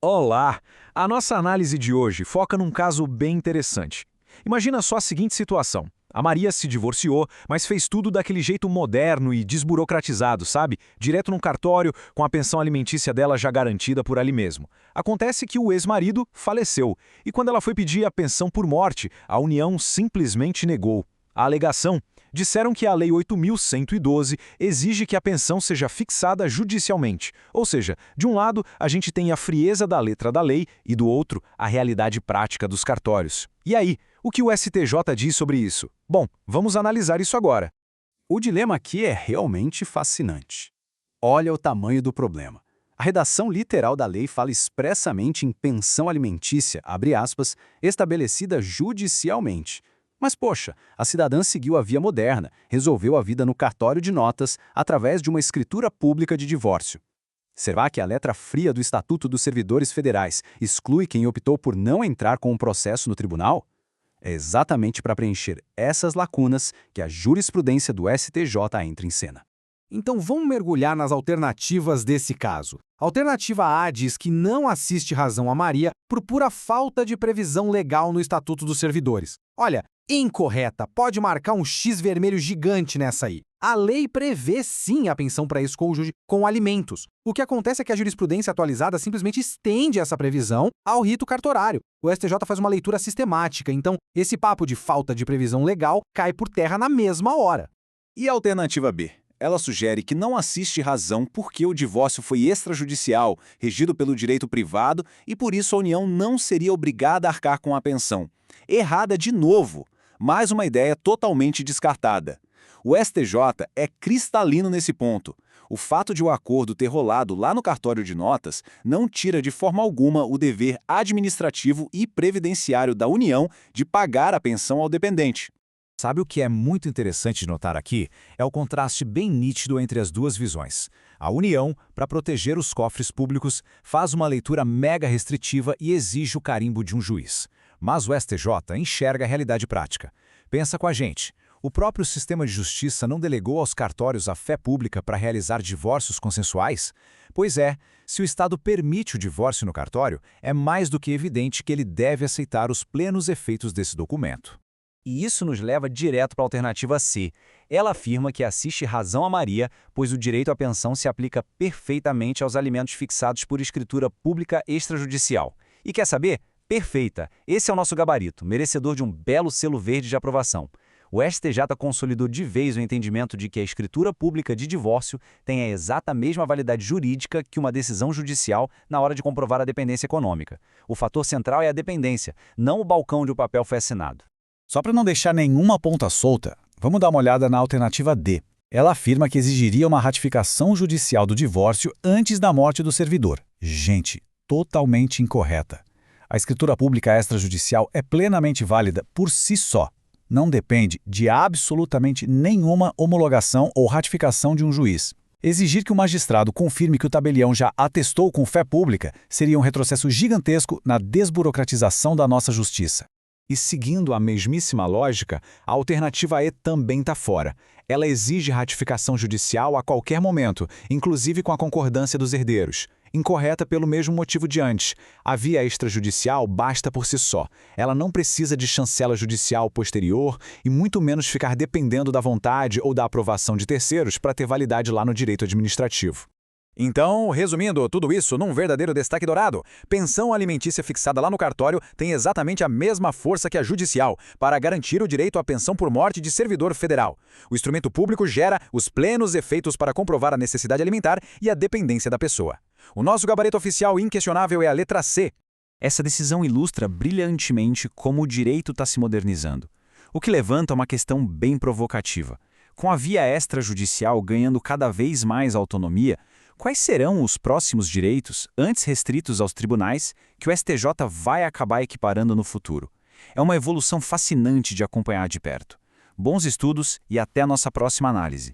Olá! A nossa análise de hoje foca num caso bem interessante. Imagina só a seguinte situação. A Maria se divorciou, mas fez tudo daquele jeito moderno e desburocratizado, sabe? Direto num cartório, com a pensão alimentícia dela já garantida por ali mesmo. Acontece que o ex-marido faleceu, e quando ela foi pedir a pensão por morte, a União simplesmente negou. A alegação? Disseram que a Lei 8.112 exige que a pensão seja fixada judicialmente. Ou seja, de um lado, a gente tem a frieza da letra da lei e do outro, a realidade prática dos cartórios. E aí, o que o STJ diz sobre isso? Bom, vamos analisar isso agora. O dilema aqui é realmente fascinante. Olha o tamanho do problema. A redação literal da lei fala expressamente em pensão alimentícia, abre aspas, estabelecida judicialmente. Mas, poxa, a cidadã seguiu a via moderna, resolveu a vida no cartório de notas através de uma escritura pública de divórcio. Será que a letra fria do Estatuto dos Servidores Federais exclui quem optou por não entrar com um processo no tribunal? É exatamente para preencher essas lacunas que a jurisprudência do STJ entra em cena. Então vamos mergulhar nas alternativas desse caso. A alternativa A diz que não assiste razão a Maria por pura falta de previsão legal no Estatuto dos Servidores. Olha, incorreta, pode marcar um X vermelho gigante nessa aí. A lei prevê sim a pensão para ex-cônjuge com alimentos. O que acontece é que a jurisprudência atualizada simplesmente estende essa previsão ao rito cartorário. O STJ faz uma leitura sistemática, então esse papo de falta de previsão legal cai por terra na mesma hora. E a alternativa B? Ela sugere que não assiste razão porque o divórcio foi extrajudicial, regido pelo direito privado, e por isso a União não seria obrigada a arcar com a pensão. Errada de novo! Mais uma ideia totalmente descartada. O STJ é cristalino nesse ponto. O fato de o acordo ter rolado lá no cartório de notas não tira de forma alguma o dever administrativo e previdenciário da União de pagar a pensão ao dependente. Sabe o que é muito interessante de notar aqui? É o contraste bem nítido entre as duas visões. A União, para proteger os cofres públicos, faz uma leitura mega restritiva e exige o carimbo de um juiz. Mas o STJ enxerga a realidade prática. Pensa com a gente. O próprio sistema de justiça não delegou aos cartórios a fé pública para realizar divórcios consensuais? Pois é, se o Estado permite o divórcio no cartório, é mais do que evidente que ele deve aceitar os plenos efeitos desse documento. E isso nos leva direto para a alternativa C. Ela afirma que assiste razão a Maria, pois o direito à pensão se aplica perfeitamente aos alimentos fixados por escritura pública extrajudicial. E quer saber? Perfeita! Esse é o nosso gabarito, merecedor de um belo selo verde de aprovação. O STJ consolidou de vez o entendimento de que a escritura pública de divórcio tem a exata mesma validade jurídica que uma decisão judicial na hora de comprovar a dependência econômica. O fator central é a dependência, não o balcão onde o papel foi assinado. Só para não deixar nenhuma ponta solta, vamos dar uma olhada na alternativa D. Ela afirma que exigiria uma ratificação judicial do divórcio antes da morte do servidor. Gente, totalmente incorreta. A escritura pública extrajudicial é plenamente válida por si só. Não depende de absolutamente nenhuma homologação ou ratificação de um juiz. Exigir que o magistrado confirme que o tabelião já atestou com fé pública seria um retrocesso gigantesco na desburocratização da nossa justiça. E seguindo a mesmíssima lógica, a alternativa E também está fora. Ela exige ratificação judicial a qualquer momento, inclusive com a concordância dos herdeiros. Incorreta pelo mesmo motivo de antes. A via extrajudicial basta por si só. Ela não precisa de chancela judicial posterior e muito menos ficar dependendo da vontade ou da aprovação de terceiros para ter validade lá no direito administrativo. Então, resumindo tudo isso num verdadeiro destaque dourado, pensão alimentícia fixada lá no cartório tem exatamente a mesma força que a judicial para garantir o direito à pensão por morte de servidor federal. O instrumento público gera os plenos efeitos para comprovar a necessidade alimentar e a dependência da pessoa. O nosso gabarito oficial inquestionável é a letra C. Essa decisão ilustra brilhantemente como o direito está se modernizando, o que levanta uma questão bem provocativa. Com a via extrajudicial ganhando cada vez mais autonomia, quais serão os próximos direitos, antes restritos aos tribunais, que o STJ vai acabar equiparando no futuro? É uma evolução fascinante de acompanhar de perto. Bons estudos e até a nossa próxima análise.